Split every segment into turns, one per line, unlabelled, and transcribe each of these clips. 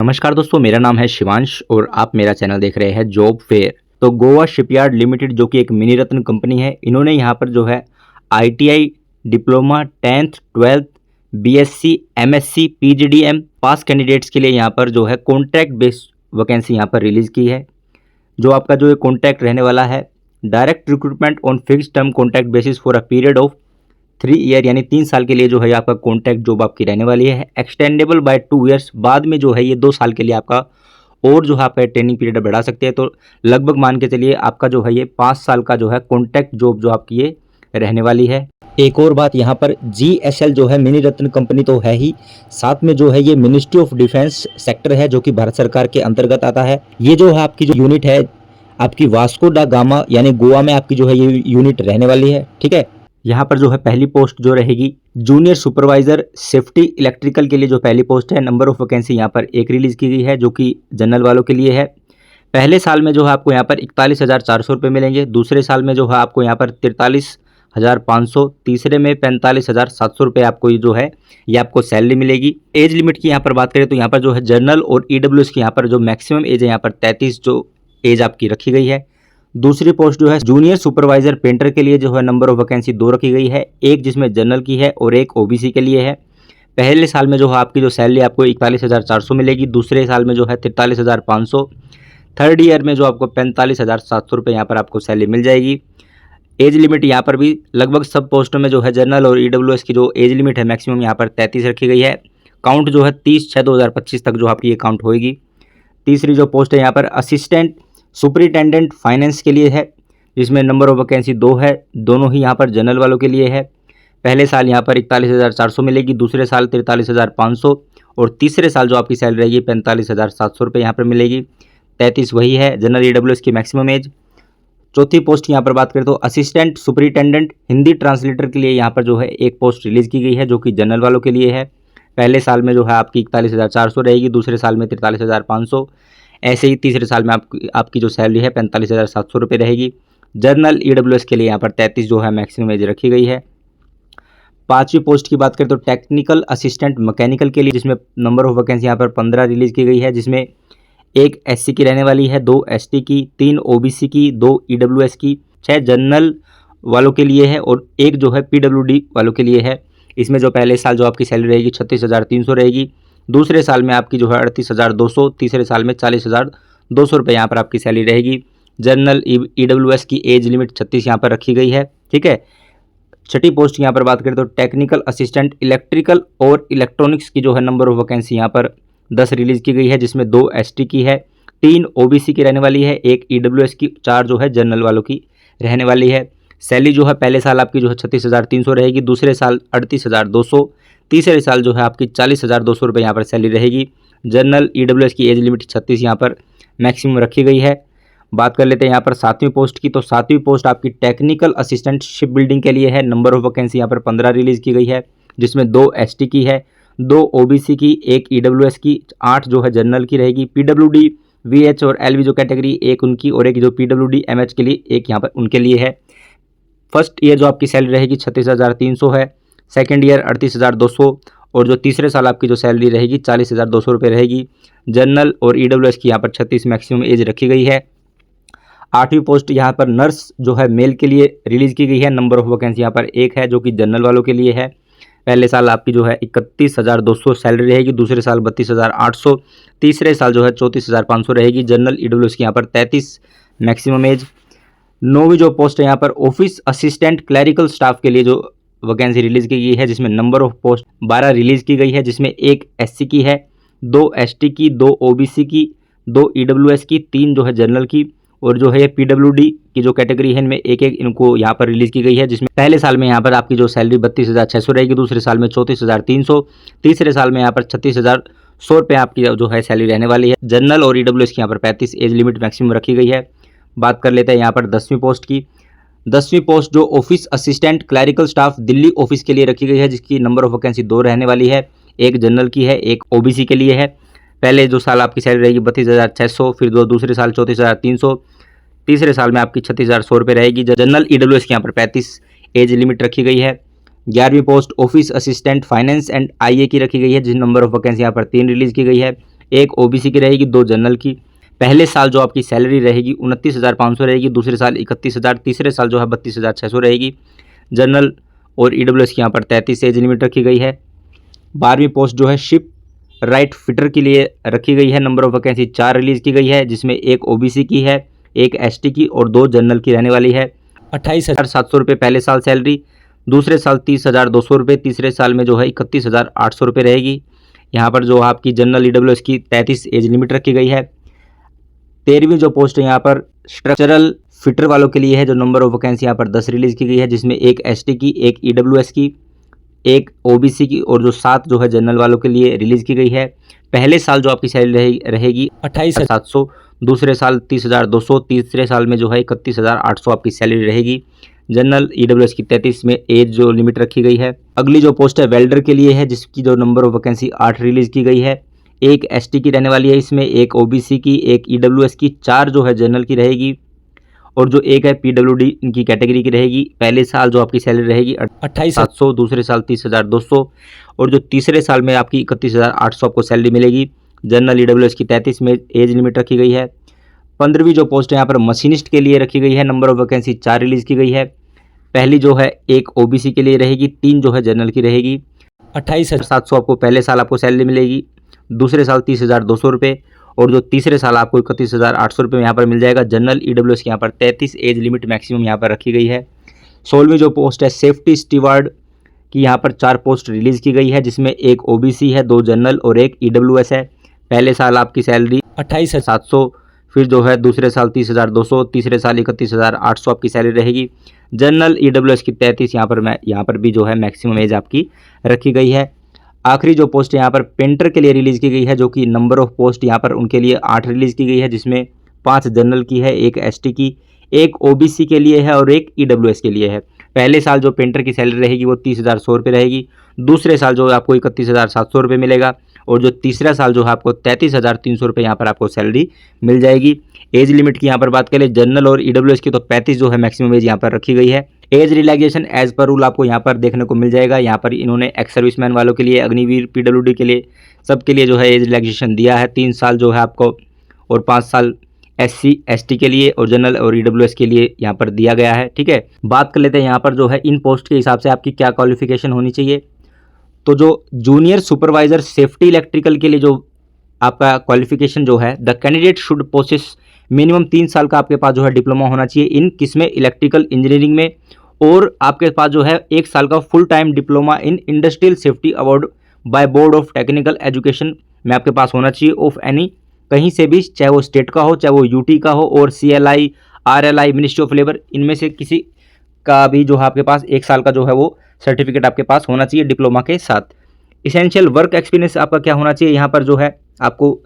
नमस्कार दोस्तों, मेरा नाम है शिवांश और आप मेरा चैनल देख रहे हैं जॉब फेयर। तो गोवा शिपयार्ड लिमिटेड जो कि एक मिनी रत्न कंपनी है, इन्होंने यहाँ पर जो है ITI diploma 10th 12th BSc MSc PGDM pass candidates के लिए यहाँ पर जो है कॉन्ट्रैक्ट बेस्ड वैकेंसी यहाँ पर रिलीज़ की है। जो आपका जो ये कॉन्ट्रैक्ट रहने वाला है, direct recruitment on fix term contract basis for a period of 3 year, यानी 3 साल के लिए जो है आपका कॉन्ट्रैक्ट जॉब आपकी रहने वाली है। एक्सटेंडेबल बाय 2 ईयर्स, बाद में जो है ये 2 साल के लिए आपका और जो है आपका ट्रेनिंग पीरियड बढ़ा सकते हैं। तो लगभग मान के चलिए आपका जो है ये 5 साल का जो है कॉन्ट्रैक्ट जॉब जो आपकी ये रहने वाली है। एक और बात, यहाँ पर जीएसएल जो है मिनी रत्न कंपनी तो है ही, साथ में जो है ये मिनिस्ट्री ऑफ डिफेंस सेक्टर है जो कि भारत सरकार के अंतर्गत आता है। ये जो है आपकी जो यूनिट है आपकी वास्को डा गामा यानी गोवा में आपकी जो है ये यूनिट रहने वाली है। ठीक है, यहाँ पर जो है पहली पोस्ट जो रहेगी जूनियर सुपरवाइजर सेफ्टी इलेक्ट्रिकल के लिए जो पहली पोस्ट है, नंबर ऑफ वैकेंसी यहाँ पर एक रिलीज़ की गई है जो कि जनरल वालों के लिए है। पहले साल में जो है आपको यहाँ पर 41,400 रुपये मिलेंगे, दूसरे साल में जो है आपको यहाँ पर 43,500, तीसरे में 45,700 रुपये आपको ये जो है ये आपको सैलरी मिलेगी। एज लिमिट की यहाँ पर बात करें तो यहाँ पर जो है जनरल और ईडब्ल्यूएस की यहाँ पर जो मैक्सिमम एज है यहाँ पर 33 जो एज आपकी रखी गई है। दूसरी पोस्ट जो है जूनियर सुपरवाइजर पेंटर के लिए जो है नंबर ऑफ वैकेंसी 2 रखी गई है, एक जिसमें जनरल की है और एक ओबीसी के लिए है। पहले साल में जो है आपकी जो सैलरी आपको 41,400 मिलेगी, दूसरे साल में जो है 43,500, थर्ड ईयर में जो आपको 45,700 रुपये यहाँ पर आपको सैलरी मिल जाएगी। एज लिमिट यहाँ पर भी लगभग सब पोस्टों में जो है जनरल और ईडब्ल्यूएस की जो एज लिमिट है मैक्सिमम यहाँ पर 33 रखी गई है। काउंट जो है 30/6/2025 तक जो आपकी ये काउंट होएगी। तीसरी जो पोस्ट है यहाँ पर असिस्टेंट सुपरिटेंडेंट फाइनेंस के लिए है, जिसमें नंबर ऑफ वैकेंसी 2 है, दोनों ही यहाँ पर जनरल वालों के लिए है। पहले साल यहाँ पर 41,400 मिलेगी, दूसरे साल 43,500 और तीसरे साल जो आपकी सैलरी रहेगी 45,700 रुपये यहाँ पर मिलेगी। 33 वही है जनरल ईडब्ल्यूएस की मैक्सिमम एज। चौथी पोस्ट यहाँ पर बात करें तो असिस्टेंट सुपरिटेंडेंट हिंदी ट्रांसलेटर के लिए यहाँ पर जो है एक पोस्ट रिलीज़ की गई है जो कि जनरल वालों के लिए है। पहले साल में जो है आपकी 41,400 रहेगी, दूसरे साल में 43,500, ऐसे ही तीसरे साल में आपकी जो सैलरी है 45,700 रुपये रहेगी। जनरल ईडब्ल्यूएस के लिए यहाँ पर 33 जो है मैक्सिमम एज रखी गई है। पांचवी पोस्ट की बात करें तो टेक्निकल असिस्टेंट मैकेनिकल के लिए, जिसमें नंबर ऑफ वैकेंसी यहाँ पर 15 रिलीज़ की गई है, जिसमें एक एससी की रहने वाली है, 2 एसटी की, 3 ओबीसी की, 2 ईडब्ल्यूएस की, 6 जनरल वालों के लिए है और एक जो है पीडब्ल्यूडी वालों के लिए है। इसमें जो पहले साल जो आपकी सैलरी रहेगी 36,300 रहेगी, दूसरे साल में आपकी जो है 38,200, तीसरे साल में 40,200 रुपये यहाँ पर आपकी सैलरी रहेगी। जनरल ईडब्ल्यूएस की एज लिमिट 36 यहाँ पर रखी गई है। ठीक है, छठी पोस्ट यहाँ पर बात करें तो टेक्निकल असिस्टेंट इलेक्ट्रिकल और इलेक्ट्रॉनिक्स की जो है नंबर ऑफ वैकेंसी यहाँ पर 10 रिलीज़ की गई है, जिसमें 2 एसटी की है, 3 ओबीसी की रहने वाली है, एक ईडब्ल्यूएस की, 4 जो है जनरल वालों की रहने वाली है। सैलरी जो है पहले साल आपकी जो है 36,300 रहेगी, दूसरे साल 38,200, तीसरे साल जो है आपकी 40,200 रुपये यहाँ पर सैलरी रहेगी। जनरल ईडब्ल्यूएस की एज लिमिट 36 यहाँ पर मैक्सिमम रखी गई है। बात कर लेते हैं यहाँ पर 7वीं पोस्ट की, तो 7वीं पोस्ट आपकी टेक्निकल असिस्टेंट शिप बिल्डिंग के लिए है। नंबर ऑफ वैकेंसी यहाँ पर 15 रिलीज़ की गई है, जिसमें 2 एसटी की है, 2 ओबीसी की, एक ईडब्ल्यूएस की, 8 जो है जनरल की रहेगी। पीडब्ल्यूडी वीएच और एलवी जो कैटेगरी एक उनकी और एक जो पीडब्ल्यूडी एमएच के लिए एक यहाँ पर उनके लिए है। फर्स्ट ईयर जो आपकी सैलरी रहेगी 36,300 है, सेकंड ईयर 38,200 और जो तीसरे साल आपकी जो सैलरी रहेगी 40,200 रुपये रहेगी। जनरल और ईडब्ल्यूएस की यहाँ पर 36 मैक्सिमम एज रखी गई है। 8वीं पोस्ट यहाँ पर नर्स जो है मेल के लिए रिलीज़ की गई है, नंबर ऑफ वैकेंसी यहाँ पर एक है जो कि जनरल वालों के लिए है। पहले साल आपकी जो है 31,200 सैलरी रहेगी, दूसरे साल 32,800, तीसरे साल जो है 34,500 रहेगी। जनरल ईडब्ल्यूएस की यहाँ पर 33 मैक्सिमम एज। 9वीं जो पोस्ट है यहाँ पर ऑफिस असिस्टेंट क्लैरिकल स्टाफ के लिए जो वैकेंसी रिलीज़ की गई है, जिसमें नंबर ऑफ पोस्ट 12 रिलीज़ की गई है, जिसमें एक एससी की है, 2 एसटी की, 2 ओबीसी की, 2 ईडब्ल्यूएस की, 3 जो है जनरल की और जो है पीडब्ल्यूडी की जो कैटेगरी है इनमें एक एक इनको यहाँ पर रिलीज़ की गई है। जिसमें पहले साल में यहाँ पर आपकी जो सैलरी 32,600 रहेगी, दूसरे साल में 34,300, तीसरे साल में यहाँ पर 36,100 रुपये आपकी जो है सैलरी रहने वाली है। जनरल और ईडब्ल्यूएस की यहाँ पर 35 एज लिमिट मैक्सिमम रखी गई है। बात कर लेते हैं यहाँ पर 10वीं पोस्ट की। 10वीं पोस्ट जो office assistant clerical staff Delhi office के लिए रखी गई है, जिसकी नंबर ऑफ वैकेंसी 2 रहने वाली है, एक जनरल की है, एक ओबीसी के लिए है। पहले जो साल आपकी सैलरी रहेगी 32,600, फिर दूसरे साल 34,300, तीसरे साल में आपकी 36,100 रुपये रहेगी। जनरल ईडब्ल्यूएस की यहाँ पर 35 एज लिमिट रखी गई है। 11वीं post office assistant finance and आईए की रखी गई है, जिस नंबर ऑफ वैकेंसी यहाँ पर 3 रिलीज़ की गई है। एक ओबीसी की रहेगी, 2 जनरल की। पहले साल जो आपकी सैलरी रहेगी 29,500 रहेगी, दूसरे साल 31,000, तीसरे साल जो है 32,600 रहेगी। जनरल और ईडब्ल्यूएस की यहाँ पर 33 एज लिमिट रखी गई है। 12वीं पोस्ट जो है शिप राइट फिटर के लिए रखी गई है। नंबर ऑफ वैकेंसी 4 रिलीज़ की गई है, जिसमें एक ओबीसी की है, एक एसटी की और 2 जनरल की रहने वाली है। 28,700 रुपये पहले साल सैलरी, दूसरे साल 30,200 रुपये, तीसरे साल में जो है 31,800 रुपये रहेगी। यहाँ पर जो आपकी जनरल ईडब्ल्यूएस की 33 एज लिमिट रखी गई है। 13वीं जो पोस्ट है यहाँ पर स्ट्रक्चरल फिटर वालों के लिए है, जो नंबर ऑफ वैकेंसी यहाँ पर 10 रिलीज़ की गई है, जिसमें एक एसटी की, एक ईडब्ल्यूएस की, एक ओबीसी की और जो 7 जो है जनरल वालों के लिए रिलीज़ की गई है। पहले साल जो आपकी सैलरी रहेगी 28,700, दूसरे साल 30,200, तीसरे साल में जो है 31,800 आपकी सैलरी रहेगी। जनरल ईडब्ल्यूएस की 33 में एज जो लिमिट रखी गई है। अगली जो पोस्ट है वेल्डर के लिए है, जिसकी जो नंबर ऑफ वैकेंसी 8 रिलीज़ की गई है। एक एसटी की रहने वाली है, इसमें एक ओबीसी की, एक ईडब्ल्यूएस की, 4 जो है जनरल की रहेगी और जो एक है पीडब्ल्यूडी इनकी कैटेगरी की रहेगी। पहले साल जो आपकी सैलरी रहेगी 28,700, दूसरे साल 30,200 और जो तीसरे साल में आपकी 31,800 आपको सैलरी मिलेगी। जनरल ईडब्ल्यूएस की 33 में एज लिमिट रखी गई है। 15वीं जो पोस्ट है यहाँ पर मशीनिस्ट के लिए रखी गई है। नंबर ऑफ वैकेंसी 4 रिलीज़ की गई है। पहली जो है एक ओबीसी के लिए रहेगी, 3 जो है जनरल की रहेगी। 28,700 आपको पहले साल आपको सैलरी मिलेगी, दूसरे साल 30,200 रुपये और जो तीसरे साल आपको 31,800 रुपये में यहाँ पर मिल जाएगा। जनरल ईडब्ल्यूएस की यहाँ पर 33 एज लिमिट मैक्सिमम यहाँ पर रखी गई है। 16वीं जो पोस्ट है सेफ्टी स्टीवार्ड की यहाँ पर 4 पोस्ट रिलीज़ की गई है, जिसमें एक ओबीसी है, 2 जनरल और एक ईडब्ल्यूएस है। पहले साल आपकी सैलरी 28,700, फिर जो है दूसरे साल 30,200, तीसरे साल 31,800 आपकी सैलरी रहेगी। जनरल ईडब्ल्यूएस की 33 यहाँ पर भी जो है मैक्सिमम एज आपकी रखी गई है। आखिरी जो पोस्ट यहाँ पर पेंटर के लिए रिलीज़ की गई है, जो कि नंबर ऑफ पोस्ट यहाँ पर उनके लिए 8 रिलीज़ की गई है, जिसमें 5 जनरल की है, एक एसटी की, एक ओबीसी के लिए है और एक ईडब्ल्यूएस के लिए है। पहले साल जो पेंटर की सैलरी रहेगी वो 30,100 रुपये रहेगी, दूसरे साल जो आपको 31,700 रुपये मिलेगा और जो तीसरा साल जो है आपको 33,300 रुपये यहाँ पर आपको सैलरी मिल जाएगी। एज लिमिट की यहाँ पर बात करें जनरल और ईडब्ल्यूएस की, तो 35 जो है मैक्सिमम एज यहाँ पर रखी गई है। एज रिलैक्सेशन एज पर रूल आपको यहाँ पर देखने को मिल जाएगा। यहाँ पर इन्होंने एक्स सर्विसमैन वालों के लिए, अग्निवीर, पीडब्ल्यूडी के लिए, सबके लिए जो है एज रिलैक्सेशन दिया है। 3 साल जो है आपको और 5 साल एससी एसटी के लिए और जनरल और ईडब्ल्यूएस के लिए यहाँ पर दिया गया है। ठीक है, बात कर लेते हैं यहाँ पर जो है इन पोस्ट के हिसाब से आपकी क्या क्वालिफिकेशन होनी चाहिए। तो जो जूनियर सुपरवाइजर सेफ्टी इलेक्ट्रिकल के लिए जो आपका क्वालिफिकेशन जो है, the candidate should possess minimum 3 साल का आपके पास जो है डिप्लोमा होना चाहिए इन किसमें, इलेक्ट्रिकल इंजीनियरिंग में, और आपके पास जो है 1 साल का full time diploma in industrial safety award by board of technical education में आपके पास होना चाहिए ऑफ एनी, कहीं से भी, चाहे वो स्टेट का हो, चाहे वो यूटी का हो, और सीएलआई, आरएलआई, मिनिस्ट्री ऑफ लेबर, इनमें से किसी का भी जो है आपके पास 1 साल का जो है वो सर्टिफिकेट आपके पास होना चाहिए डिप्लोमा के साथ। इसेंशियल वर्क एक्सपीरियंस आपका क्या होना चाहिए, यहाँ पर जो है आपको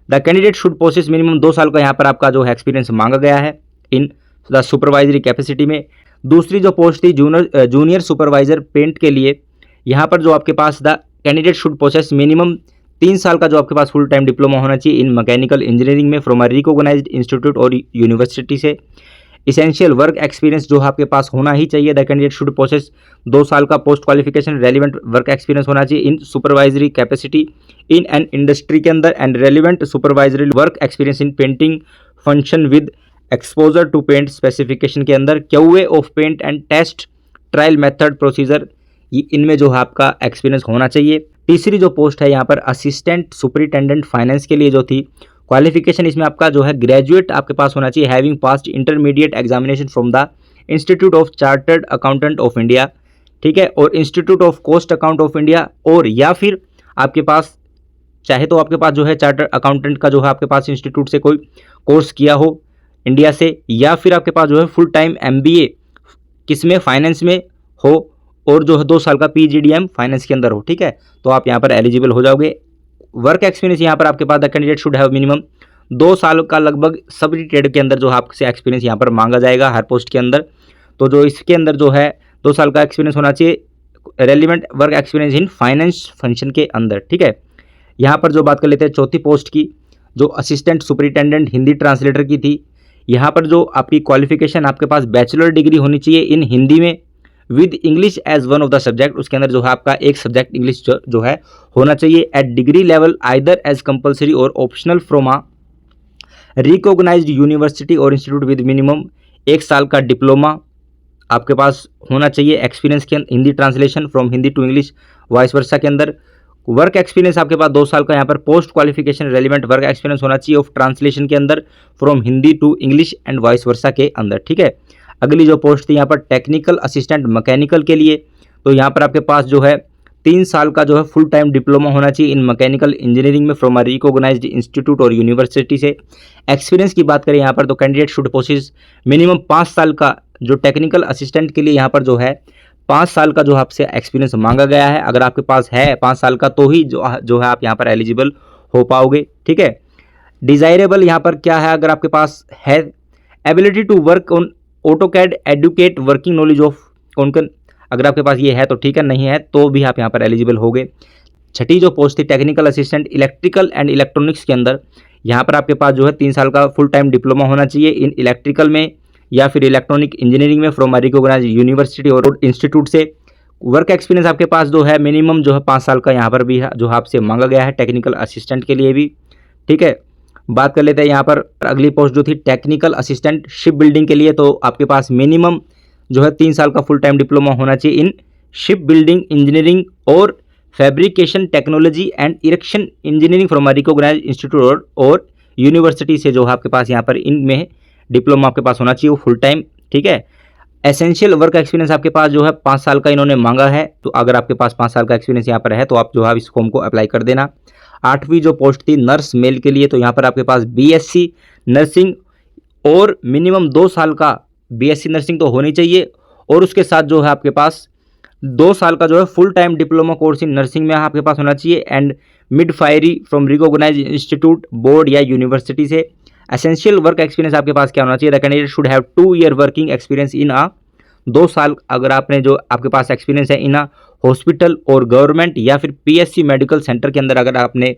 the candidate should possess minimum 2 साल का यहाँ पर आपका जो है एक्सपीरियंस मांगा गया है इन द सुपरवाइजरी कैपेसिटी में। दूसरी जो पोस्ट थी जूनियर सुपरवाइजर पेंट के लिए, यहाँ पर जो आपके पास the candidate should possess minimum 3 साल का जो आपके पास फुल टाइम डिप्लोमा होना चाहिए इन मैकेनिकल इंजीनियरिंग में फ्रॉम अ रिकॉग्नाइज्ड इंस्टीट्यूट और यूनिवर्सिटी से। इसेंशियल वर्क एक्सपीरियंस जो आपके पास होना ही चाहिए, द कैंडिडेट शुड पोसेस 2 साल का post qualification relevant work experience होना चाहिए in supervisory capacity in an industry के अंदर and relevant supervisory work experience in painting function with exposure to paint specification के अंदर, QA of paint and test trial method procedure, इनमें जो है आपका एक्सपीरियंस होना चाहिए। तीसरी जो पोस्ट है यहाँ पर असिस्टेंट सुपरिटेंडेंट फाइनेंस के लिए जो थी क्वालिफिकेशन, इसमें आपका जो है ग्रेजुएट आपके पास होना चाहिए having passed intermediate examination from the institute of chartered accountant of India, ठीक है, और institute of cost account of India, और या फिर आपके पास चाहे तो आपके पास जो है चार्टर्ड अकाउंटेंट का जो है आपके पास इंस्टीट्यूट से कोई कोर्स किया हो इंडिया से, या फिर आपके पास जो है फुल टाइम MBA किसमें, फाइनेंस में हो, और जो है 2 साल का PGDM फाइनेंस के अंदर हो। ठीक है, तो आप यहाँ पर एलिजिबल हो जाओगे। वर्क एक्सपीरियंस यहाँ पर आपके पास the candidate should have minimum 2 साल का लगभग सभी ट्रेड के अंदर जो आपसे एक्सपीरियंस यहाँ पर मांगा जाएगा हर पोस्ट के अंदर। तो जो इसके अंदर जो है 2 साल का एक्सपीरियंस होना चाहिए, relevant work experience in finance function के अंदर। ठीक है, यहाँ पर जो बात कर लेते हैं चौथी पोस्ट की, जो असिस्टेंट सुपरिटेंडेंट हिंदी ट्रांसलेटर की थी, यहाँ पर जो आपकी क्वालिफिकेशन आपके पास बैचलर डिग्री होनी चाहिए इन हिंदी में with English as one of the subject, उसके अंदर जो है आपका एक सब्जेक्ट इंग्लिश जो है होना चाहिए। At degree level either as compulsory or optional from a recognised university or institute with minimum 1 साल का डिप्लोमा आपके पास होना चाहिए। एक्सपीरियंस के Hindi translation from Hindi to English vice versa के अंदर। वर्क एक्सपीरियंस आपके पास 2 साल का यहाँ पर post qualification relevant work experience होना चाहिए ऑफ ट्रांसलेशन के अंदर from Hindi to English and vice versa के अंदर, ठीक है। अगली जो पोस्ट थी यहाँ पर टेक्निकल असिस्टेंट मैकेनिकल के लिए, तो यहाँ पर आपके पास जो है 3 साल का जो है फुल टाइम डिप्लोमा होना चाहिए इन मैकेनिकल इंजीनियरिंग में फ्रॉम अ रिकॉग्नाइज्ड इंस्टीट्यूट और यूनिवर्सिटी से। एक्सपीरियंस की बात करें यहाँ पर तो कैंडिडेट शुड पोसेस मिनिमम 5 साल का जो टेक्निकल असिस्टेंट के लिए यहाँ पर जो है 5 साल का जो आपसे एक्सपीरियंस मांगा गया है। अगर आपके पास है 5 साल का तो ही जो है आप यहाँ पर एलिजिबल हो पाओगे, ठीक है। डिज़ायरेबल यहाँ पर क्या है, अगर आपके पास है ability to work on AutoCAD adequate working knowledge of कौन, अगर आपके पास ये है तो ठीक है, नहीं है तो भी आप यहाँ पर एलिजिबल होगे। छठी जो पोस्ट थी technical assistant electrical and electronics के अंदर, यहाँ पर आपके पास जो है 3 साल का फुल टाइम डिप्लोमा होना चाहिए इन इलेक्ट्रिकल में या फिर इलेक्ट्रॉनिक इंजीनियरिंग में from recognised university or institute से। वर्क एक्सपीरियंस आपके पास जो है मिनिमम जो है 5 साल का यहाँ पर भी है जो आपसे मांगा गया है टेक्निकल असिस्टेंट के लिए भी, ठीक है। बात कर लेते हैं यहाँ पर अगली पोस्ट जो थी टेक्निकल असिस्टेंट शिप बिल्डिंग के लिए, तो आपके पास मिनिमम जो है 3 साल का फुल टाइम डिप्लोमा होना चाहिए इन शिप बिल्डिंग इंजीनियरिंग और fabrication technology and erection engineering from recognised institute और यूनिवर्सिटी से जो है आपके पास यहाँ पर इनमें डिप्लोमा आपके पास होना चाहिए वो फुल टाइम, ठीक है। एसेंशियल वर्क एक्सपीरियंस आपके पास जो है 5 साल का इन्होंने मांगा है, तो अगर आपके पास 5 साल का एक्सपीरियंस यहाँ पर है तो आप जो है इस फॉर्म को अप्लाई कर देना। 8वीं जो पोस्ट थी नर्स मेल के लिए, तो यहाँ पर आपके पास BSc नर्सिंग और मिनिमम 2 साल का BSc नर्सिंग तो होनी चाहिए और उसके साथ जो है आपके पास 2 साल का जो है full time diploma course in nursing में आपके पास होना चाहिए and midwifery from recognised institute board या यूनिवर्सिटी से। एसेंशियल वर्क एक्सपीरियंस आपके पास क्या होना चाहिए, the candidate should have 2 year working experience in 2 साल अगर आपने जो आपके पास एक्सपीरियंस है इन हॉस्पिटल और गवर्नमेंट या फिर PSC मेडिकल सेंटर के अंदर अगर आपने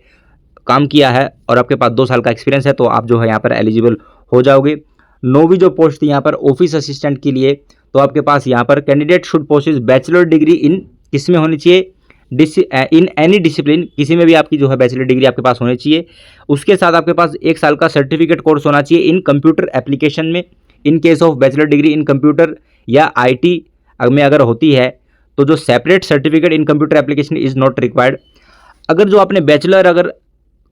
काम किया है और आपके पास 2 साल का एक्सपीरियंस है तो आप जो है यहाँ पर एलिजिबल हो जाओगे। 9वीं जो पोस्ट थी यहाँ पर ऑफिस असिस्टेंट के लिए, तो आपके पास यहाँ पर candidate should possess bachelor degree in किस में होनी चाहिए, इन एनी डिसिप्लिन, किसी में भी आपकी जो है बैचलर डिग्री आपके पास होनी चाहिए। उसके साथ आपके पास 1 साल का सर्टिफिकेट कोर्स होना चाहिए इन कंप्यूटर एप्लीकेशन में। इन case of bachelor degree in computer या IT में अगर होती है तो जो separate certificate in computer application is not required. अगर जो आपने बैचलर अगर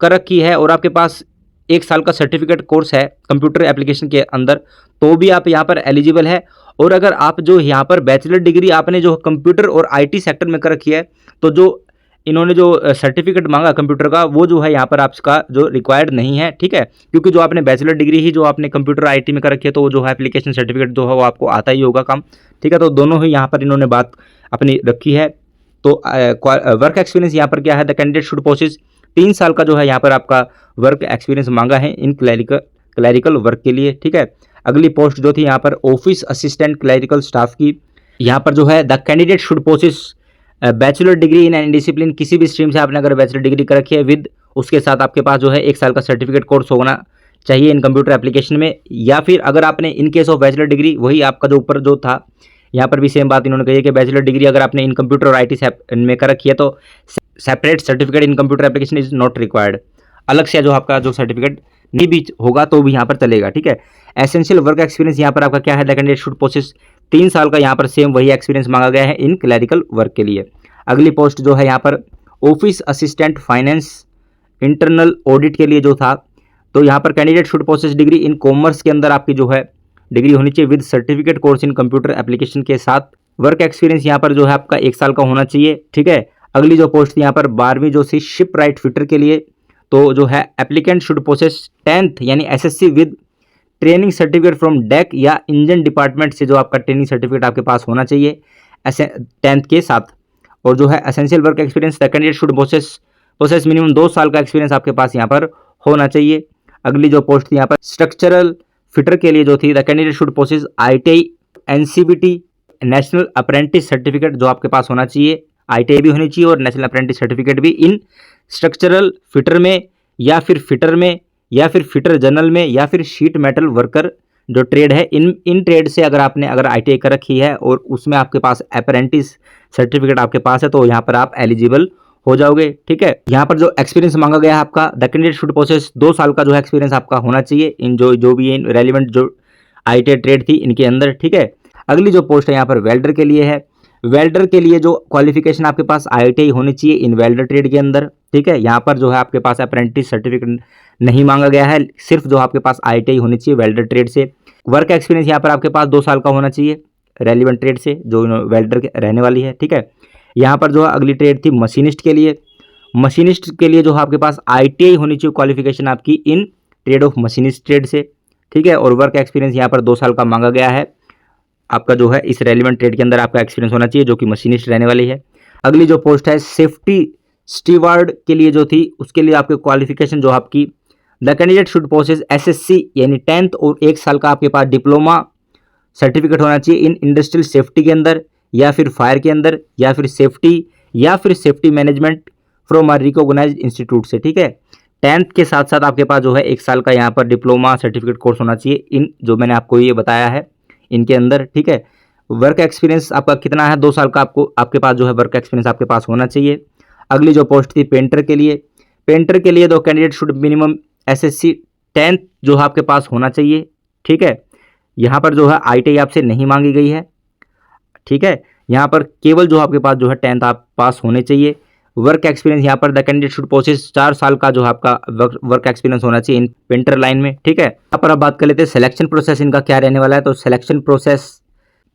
कर रखी है और आपके पास 1 साल का सर्टिफिकेट कोर्स है कंप्यूटर एप्लीकेशन के अंदर तो भी आप यहाँ पर एलिजिबल है। और अगर आप जो यहाँ पर बैचलर डिग्री आपने जो कंप्यूटर और IT सेक्टर में कर रखी है तो जो इन्होंने जो सर्टिफिकेट मांगा कंप्यूटर का वो जो है यहाँ पर आपका जो रिक्वायर्ड नहीं है, ठीक है, क्योंकि जो आपने बैचलर डिग्री ही जो आपने कंप्यूटर IT में कर रखी है तो वो जो है एप्लीकेशन सर्टिफिकेट जो है वो आपको आता ही होगा काम, ठीक है। तो दोनों ही यहाँ पर इन्होंने बात अपनी रखी है। तो वर्क एक्सपीरियंस यहाँ पर क्या है, द कैंडिडेट शुड पोसेस 3 साल का जो है यहाँ पर आपका वर्क एक्सपीरियंस मांगा है इन क्लैरिकल वर्क के लिए, ठीक है। अगली पोस्ट जो थी यहाँ पर ऑफिस असिस्टेंट क्लैरिकल स्टाफ की, यहाँ पर जो है the candidate should possess bachelor degree in any discipline, किसी भी स्ट्रीम से आपने अगर बैचलर डिग्री कर रखी है विद उसके साथ आपके पास जो है 1 साल का सर्टिफिकेट कोर्स होना चाहिए इन कंप्यूटर एप्लीकेशन में। या फिर अगर आपने इन केस ऑफ बैचलर डिग्री वही आपका जो ऊपर जो था यहाँ पर भी सेम बात इन्होंने कही है कि बैचलर डिग्री अगर आपने इन कंप्यूटर और IT में कर रखी है तो separate certificate in computer application is not required. अलग से जो आपका जो सर्टिफिकेट नहीं भी होगा तो भी यहाँ पर चलेगा, ठीक है। एसेंशियल वर्क एक्सपीरियंस यहाँ पर आपका क्या है, द कैंडिडेट शुड पोसेस 3 साल का यहाँ पर सेम वही एक्सपीरियंस मांगा गया है इन क्लैरिकल वर्क के लिए। अगली पोस्ट जो है यहाँ पर office assistant finance internal audit के लिए जो था, तो यहाँ पर candidate should possess degree in commerce के अंदर आपकी जो है डिग्री होनी चाहिए with certificate course in computer application के साथ। वर्क एक्सपीरियंस यहाँ पर जो है आपका 1 साल का होना चाहिए, ठीक है। अगली जो पोस्ट थी यहाँ पर 12वीं जो थी शिप राइट फिटर के लिए, तो जो है एप्लीकेंट शुड पोसेस 10th यानी SSC with training certificate from deck या इंजन डिपार्टमेंट से जो आपका ट्रेनिंग सर्टिफिकेट आपके पास होना चाहिए 10th के साथ। और जो है essential work experience the candidate should possess minimum 2 साल का एक्सपीरियंस आपके पास यहाँ पर होना चाहिए। अगली जो पोस्ट थी यहाँ पर स्ट्रक्चरल फिटर के लिए जो थी, the candidate should possess ITI NCBT national apprentice certificate जो आपके पास होना चाहिए, ITI भी होनी चाहिए और नेशनल अप्रेंटिस सर्टिफिकेट भी इन स्ट्रक्चरल फिटर में या फिर फिटर जनरल में या फिर शीट मेटल वर्कर जो ट्रेड है, इन ट्रेड से अगर ITI कर रखी है और उसमें आपके पास अप्रेंटिस सर्टिफिकेट आपके पास है तो यहाँ पर आप एलिजिबल हो जाओगे। ठीक है, यहाँ पर जो एक्सपीरियंस मांगा गया है आपका, द कैंडिडेट शुड पोसेस 2 साल का जो है एक्सपीरियंस आपका होना चाहिए इन जो भी इन रेलिवेंट जो ITI ट्रेड थी इनके अंदर। ठीक है, अगली जो पोस्ट है यहाँ पर वेल्डर के लिए है। वेल्डर के लिए जो क्वालिफिकेशन आपके पास ITI होनी चाहिए इन वेल्डर ट्रेड के अंदर। ठीक है, यहाँ पर जो है आपके पास अप्रेंटिस सर्टिफिकेट नहीं मांगा गया है, सिर्फ जो आपके पास ITI होनी चाहिए वेल्डर ट्रेड से। वर्क एक्सपीरियंस यहाँ पर आपके पास 2 साल का होना चाहिए रेलिवेंट ट्रेड से जो वेल्डर के रहने वाली है। ठीक है, यहाँ पर जो है अगली ट्रेड थी मशीनिस्ट के लिए। मशीनिस्ट के लिए जो है आपके पास ITI होनी चाहिए क्वालिफिकेशन आपकी in trade off machinist trade से। ठीक है, और वर्क एक्सपीरियंस यहाँ पर 2 साल का मांगा गया है आपका, जो है इस रेलिवेंट ट्रेड के अंदर आपका एक्सपीरियंस होना चाहिए जो कि मशीनिस्ट रहने वाली है। अगली जो पोस्ट है सेफ्टी स्टीवर्ड के लिए जो थी, उसके लिए आपके क्वालिफिकेशन जो आपकी, the candidate should possess SSC यानी 10th और 1 साल का आपके पास डिप्लोमा सर्टिफिकेट होना चाहिए इन इंडस्ट्रियल सेफ्टी के अंदर या फिर फायर के अंदर या फिर safety management from a recognised institute से। ठीक है, 10th के साथ साथ आपके पास जो है 1 साल का यहाँ पर डिप्लोमा सर्टिफिकेट कोर्स होना चाहिए इन जो मैंने आपको ये बताया है इनके अंदर। ठीक है, वर्क एक्सपीरियंस आपका कितना है, 2 साल का आपके पास जो है वर्क एक्सपीरियंस आपके पास होना चाहिए। अगली जो पोस्ट थी पेंटर के लिए, पेंटर के लिए दो candidate should minimum SSC 10th जो है आपके पास होना चाहिए। ठीक है, यहाँ पर जो है ITI आपसे नहीं मांगी गई है। ठीक है, यहाँ पर केवल जो आपके पास जो है 10th आप पास होने चाहिए। वर्क एक्सपीरियंस यहाँ पर द कैंडिडेट शुड पोसेस 4 साल का जो है आपका वर्क एक्सपीरियंस होना चाहिए इन पेंटर लाइन में। ठीक है, यहाँ पर अब बात कर लेते हैं सिलेक्शन प्रोसेस इनका क्या रहने वाला है। तो selection process,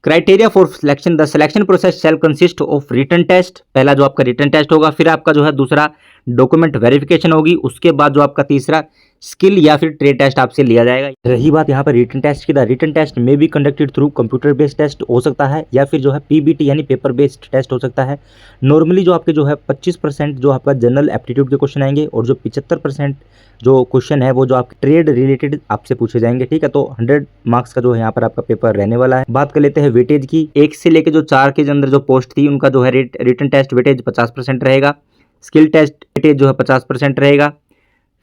criteria for selection, the selection process shall consist of written test, पहला जो आपका रिटन टेस्ट होगा, फिर आपका जो है दूसरा डॉक्यूमेंट वेरिफिकेशन होगी, उसके बाद जो आपका तीसरा स्किल या फिर ट्रेड टेस्ट आपसे लिया जाएगा। रही बात यहाँ पर रिटन टेस्ट की, द रिटन टेस्ट में be conducted through computer based test हो सकता है या फिर जो है PBT यानी पेपर बेस्ड टेस्ट हो सकता है। नॉर्मली जो आपके जो है 25% जो आपका जनरल एप्टीट्यूड के क्वेश्चन आएंगे और जो 75% जो क्वेश्चन है वो जो आपके ट्रेड रिलेटेड आपसे पूछे जाएंगे। ठीक है, तो 100 मार्क्स का जो है यहाँ पर आपका पेपर रहने वाला है। बात कर लेते हैं वेटेज की, 1 से लेकर जो 4 के अंदर जो पोस्ट थी उनका जो है रिटन टेस्ट वेटेज 50% रहेगा, स्किल टेस्ट वेटेज जो है 50% रहेगा।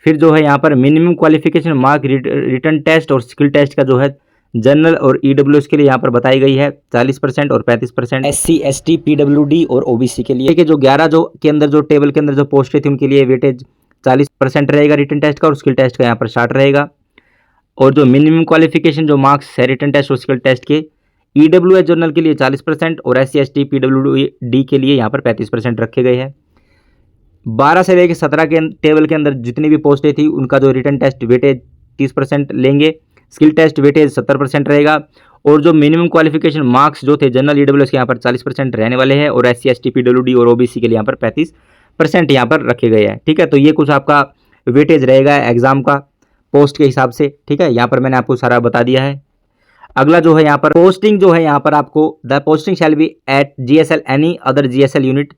फिर जो है यहाँ पर minimum qualification mark written test और स्किल टेस्ट का जो है जनरल और EWS के लिए यहाँ पर बताई गई है 40% और 35%, SC ST PWD और OBC के लिए। जो 11 जो के अंदर जो टेबल के अंदर जो पोस्टें थी उनके लिए वेटेज 40% रहेगा रिटन टेस्ट का और स्किल टेस्ट का यहाँ पर 60 रहेगा। और जो मिनिमम क्वालिफिकेशन जो मार्क्स है रिटन टेस्ट और स्किल टेस्ट के, EWS जनरल के लिए 40% और SC ST PWD के लिए यहाँ पर 35% रखे गए हैं। 12 से लेकर 17 के टेबल के अंदर जितनी भी पोस्टें थी उनका जो रिटन टेस्ट वेटेज 30% लेंगे, स्किल टेस्ट वेटेज 70% रहेगा और जो मिनिमम क्वालिफिकेशन मार्क्स जो थे जनरल EWS के यहाँ पर 40% रहने वाले हैं और SC ST PWD और OBC के लिए यहाँ पर 35% यहाँ पर रखे गए हैं। ठीक है, तो ये कुछ आपका वेटेज रहेगा एग्जाम का पोस्ट के हिसाब से। ठीक है, यहाँ पर मैंने आपको सारा बता दिया है। अगला जो है यहाँ पर पोस्टिंग जो है यहाँ पर आपको, the posting shall be at GSL any other GSL unit,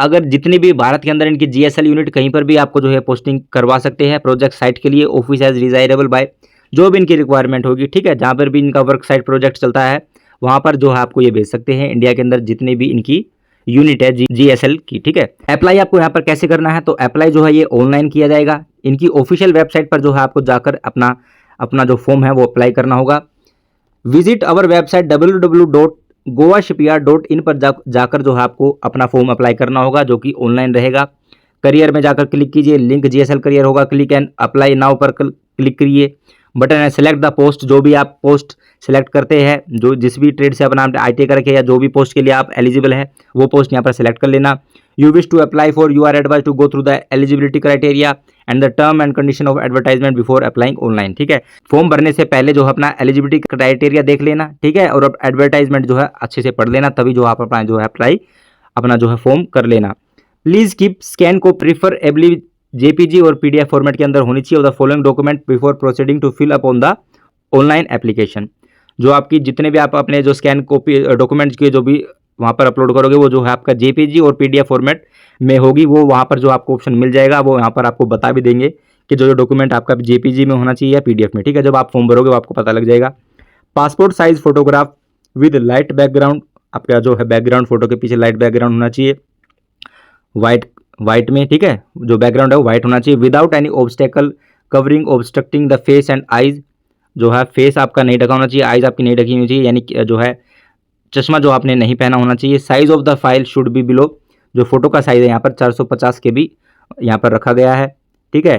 अगर जितनी भी भारत के अंदर इनकी GSL यूनिट कहीं पर भी आपको जो है पोस्टिंग करवा सकते हैं प्रोजेक्ट साइट के लिए, ऑफिस एज डिजायरेबल बाय, जो भी इनकी रिक्वायरमेंट होगी। ठीक है, जहाँ पर भी इनका वर्क साइट प्रोजेक्ट चलता है वहाँ पर जो है आपको ये भेज सकते हैं इंडिया के अंदर जितनी भी इनकी यूनिट है GSL की। ठीक है, अप्लाई आपको यहाँ पर कैसे करना है, तो अप्लाई जो है ये ऑनलाइन किया जाएगा, इनकी ऑफिशियल वेबसाइट पर जो है आपको जाकर अपना जो फॉर्म है वो अप्लाई करना होगा। विजिट अवर वेबसाइट www.goashipyard.in पर जाकर जो है आपको अपना फॉर्म अप्लाई करना होगा जो कि ऑनलाइन रहेगा। करियर में जाकर क्लिक कीजिए, लिंक GSL करियर होगा, क्लिक एंड अप्लाई नाउ पर क्लिक करिए, बटन है सेलेक्ट द पोस्ट, जो भी आप पोस्ट सेलेक्ट करते हैं, जो जिस भी ट्रेड से अपना ITI करके या जो भी पोस्ट के लिए आप एलिजिबल है वो पोस्ट यहाँ पर सेलेक्ट कर लेना। You wish to apply for, you are advised to go through the eligibility criteria and the term and condition of advertisement before applying online. ठीक है, फॉर्म भरने से पहले जो है अपना एलिजिबिलिटी क्राइटेरिया देख लेना। ठीक है, और एडवर्टाइजमेंट जो है अच्छे से पढ़ लेना, तभी जो आप अपना जो है अप्लाई अपना जो है फॉर्म कर लेना। प्लीज कीप स्कैन को प्रीफर एबली JPG और PDF फॉर्मेट के अंदर होनी चाहिए the following document before proceeding to fill up on the online application. जो आपकी जितने भी आप अपने जो स्कैन कॉपी डॉक्यूमेंट्स के जो भी वहाँ पर अपलोड करोगे वो जो है आपका JPG और PDF फॉर्मेट में होगी, वो वहाँ पर जो आपको ऑप्शन मिल जाएगा वो यहाँ पर आपको बता भी देंगे कि जो डॉक्यूमेंट आपका JPG में होना चाहिए या PDF में। ठीक है, जब आप फॉर्म भरोगे वो आपको पता लग जाएगा। Passport size photograph with light background, आपका जो है बैकग्राउंड फोटो के पीछे लाइट बैकग्राउंड होना चाहिए वाइट में। ठीक है, जो बैकग्राउंड है वो वाइट होना चाहिए, without any obstacle covering obstructing the face and eyes, जो है फेस आपका नहीं ढका होना चाहिए, आइज आपकी नहीं ढकी होनी चाहिए, यानी कि जो है चश्मा जो आपने नहीं पहना होना चाहिए। Size of the file should be below, जो फोटो का साइज है यहाँ पर 450 KB यहाँ पर रखा गया है, ठीक है।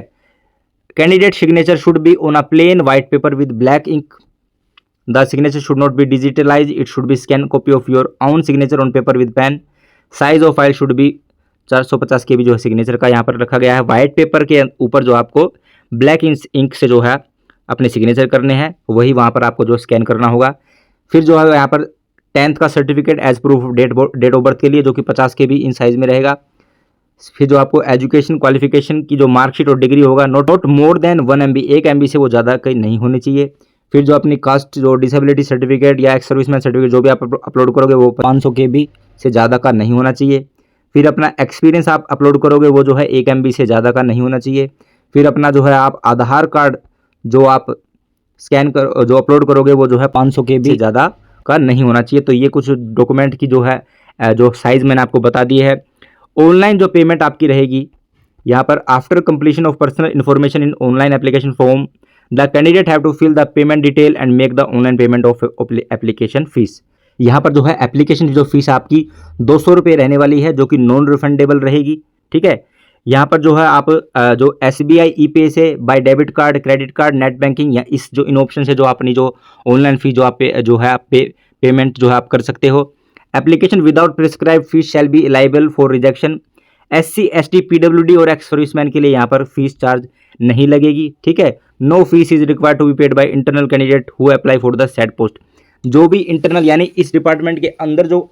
Candidate signature should be on a plain white paper with black ink, the signature should not be digitalise, it should be scan copy of your own signature on paper with pen, size of file should be 450 KB जो है signature का यहाँ पर रखा गया है। White paper के ऊपर जो आपको ब्लैक इंक से जो है अपने सिग्नेचर करने हैं, वही वहाँ पर आपको जो स्कैन करना होगा। फिर जो है यहाँ पर 10th का certificate as proof of date of birth के लिए, जो कि 50 KB इन साइज में रहेगा। फिर जो आपको एजुकेशन क्वालिफिकेशन की जो मार्कशीट और डिग्री होगा, note more than 1 MB, 1 MB से वो ज़्यादा कहीं नहीं होनी चाहिए। फिर जो अपनी कास्ट जो डिसेबिलिटी सर्टिफिकेट या एक्स सर्विसमैन सर्टिफिकेट जो भी आप अपलोड करोगे वो 500 KB से ज़्यादा का नहीं होना चाहिए। फिर अपना एक्सपीरियंस आप अपलोड करोगे वो जो है 1 MB से ज़्यादा का नहीं होना चाहिए। फिर अपना जो है आप आधार कार्ड जो आप स्कैन कर जो अपलोड करोगे वो जो है 500 KB से ज़्यादा का नहीं होना चाहिए। तो ये कुछ डॉक्यूमेंट की जो है जो साइज़ मैंने आपको बता दी है। ऑनलाइन जो पेमेंट आपकी रहेगी यहाँ पर, after completion of personal information in online application form the candidate have to fill the payment detail and make the online payment of application fee. यहाँ पर जो है एप्लीकेशन की जो फीस आपकी 200 रुपये रहने वाली है, जो कि नॉन रिफंडेबल रहेगी, ठीक है। यहाँ पर जो है आप जो SBI ई-पे से by debit card, credit card, net banking या इस जो इन ऑप्शन से जो अपनी जो ऑनलाइन फीस जो आप जो है आप पेमेंट जो है आप कर सकते हो। Application without prescribe fees shall be liable for rejection. SC, ST, PWD और एक्स सर्विसमैन के लिए यहाँ पर फीस चार्ज नहीं लगेगी, ठीक है। No fee is required to be paid by internal candidate who apply for the said post. जो भी इंटरनल यानी इस डिपार्टमेंट के अंदर जो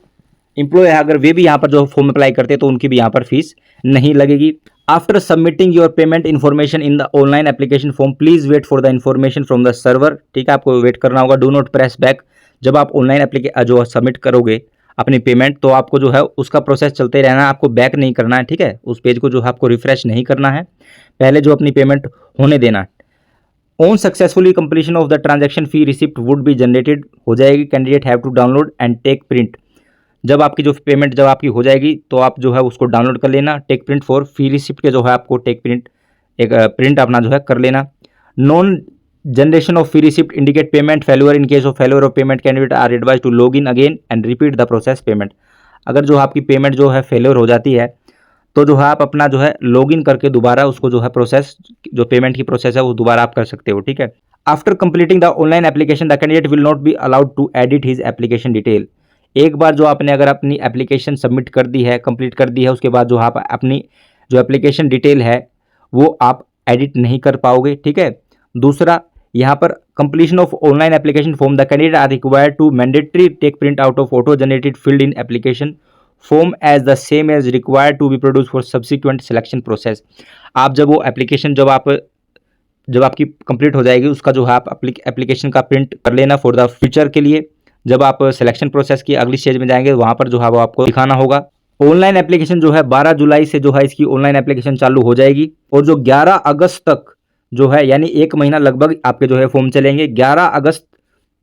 एम्प्लॉय है, अगर वे भी यहाँ पर जो फॉर्म अप्लाई करते हैं तो उनकी भी यहाँ पर फीस नहीं लगेगी। After submitting your payment information in the online application form please wait for the information from the server, ठीक है, आपको वेट करना होगा। Do not press back. जब आप ऑनलाइन जो सबमिट करोगे अपनी पेमेंट, तो आपको जो है उसका प्रोसेस चलते रहना है, आपको बैक नहीं करना है, ठीक है। उस पेज को जो है आपको रिफ्रेश नहीं करना है, पहले जो अपनी पेमेंट होने देना है। On successfully completion of the transaction fee receipt would be generated हो जाएगी। Candidate have to download and take print. जब आपकी जो पेमेंट जब आपकी हो जाएगी तो आप जो है उसको डाउनलोड कर लेना। Take print for fee receipt के जो है आपको टेक प्रिंट एक प्रिंट अपना जो है कर लेना। Non generation of fee receipt indicate payment failure. In case of failure of payment candidate are advised to log in again and repeat the process payment. अगर जो आपकी पेमेंट जो है फेल्यूर हो जाती है तो जो है आप अपना जो है लॉग इन करके दोबारा उसको जो है प्रोसेस जो पेमेंट की प्रोसेस है वो दोबारा आप कर सकते हो, ठीक है। After completing the online application the candidate will not be allowed to edit his application detail. एक बार जो आपने अगर अपनी एप्लीकेशन सबमिट कर दी है, कंप्लीट कर दी है, उसके बाद जो आप अपनी जो एप्लीकेशन डिटेल है वो आप एडिट नहीं कर पाओगे, ठीक है। दूसरा, यहाँ पर completion of online application form the candidate are required to mandatory take print out of auto generated field in application form as the same as required to be produce for subsequent selection process. आप जब वो application जब आपकी complete हो जाएगी उसका जो है आप एप्लीकेशन का प्रिंट कर लेना फॉर द फ्यूचर के लिए। जब आप सिलेक्शन प्रोसेस की अगली स्टेज में जाएंगे वहाँ पर जो है वो आपको दिखाना होगा। ऑनलाइन एप्लीकेशन जो है 12 जुलाई से जो है इसकी ऑनलाइन एप्लीकेशन चालू हो जाएगी और जो 11 अगस्त तक जो है यानी 1 महीना लगभग आपके जो है फॉर्म चलेंगे। 11 अगस्त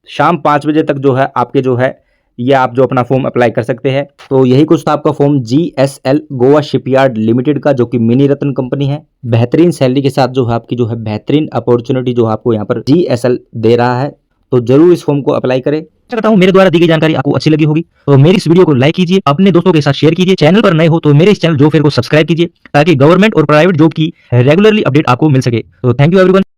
शाम 5 बजे तक जो है आपके जो है ये आप जो अपना फॉर्म अप्लाई कर सकते हैं। तो यही कुछ था आपका form GSL Goa shipyard limited का, जो कि मिनी रत्न कंपनी है। बेहतरीन सैलरी के साथ जो है आपकी जो है बेहतरीन अपॉर्चुनिटी जो आपको यहाँ पर GSL दे रहा है, तो जरूर इस फॉर्म को अप्लाई करें। आशा करता हूं मेरे द्वारा दी गई जानकारी आपको अच्छी लगी होगी, तो मेरी इस वीडियो को लाइक कीजिए, अपने दोस्तों के साथ शेयर कीजिए। चैनल पर नए हो तो मेरे इस चैनल जॉब फेयर को सब्सक्राइब कीजिए ताकि गवर्नमेंट और प्राइवेट जॉब की रेगुलरली अपडेट आपको मिल सके। तो थैंक यू एवरीवन।